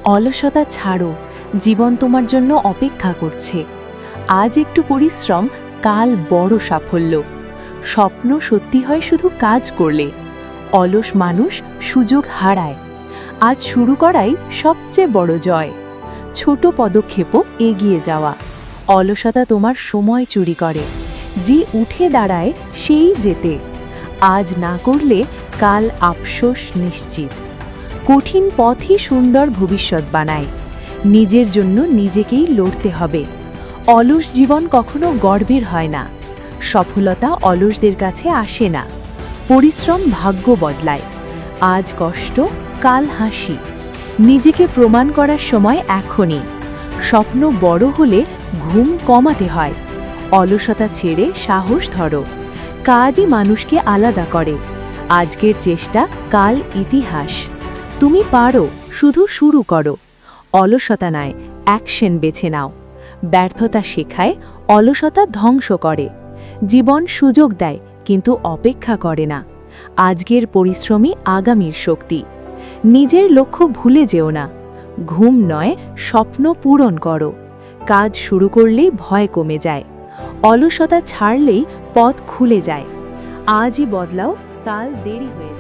অলসতা ছাড়ো, জীবন তোমার জন্য অপেক্ষা করছে। আজ একটু পরিশ্রম, কাল বড় সাফল্য। স্বপ্ন সত্যি হয় শুধু কাজ করলে। অলস মানুষ সুযোগ হারায়। আজ শুরু করাই সবচেয়ে বড় জয়। ছোট পদক্ষেপও এগিয়ে যাওয়া। অলসতা তোমার সময় চুরি করে। যে উঠে দাঁড়ায় সেই জেতে। আজ না করলে কাল আফসোস নিশ্চিত। কঠিন পথই সুন্দর ভবিষ্যৎ বানায়। নিজের জন্য নিজেকেই লড়তে হবে। অলস জীবন কখনো গর্বের হয় না। সফলতা অলসদের কাছে আসে না। পরিশ্রম ভাগ্য বদলায়। আজ কষ্ট, কাল হাসি। নিজেকে প্রমাণ করার সময় এখনই। স্বপ্ন বড় হলে ঘুম কমাতে হয়। অলসতা ছেড়ে সাহস ধরো। কাজই মানুষকে আলাদা করে। আজকের চেষ্টা কাল ইতিহাস। তুমি পারো, শুধু শুরু করো। অলসতা নয়, অ্যাকশন বেছে নাও। ব্যর্থতা শেখায়, অলসতা ধ্বংস করে। জীবন সুযোগ দেয়, কিন্তু অপেক্ষা করে না। আজকের পরিশ্রমই আগামীর শক্তি। নিজের লক্ষ্য ভুলে যেও না। ঘুম নয়, স্বপ্ন পূরণ করো। কাজ শুরু করলেই ভয় কমে যায়। অলসতা ছাড়লেই পথ খুলে যায়। আজই বদলাও, কাল দেরি হয়ে যায়।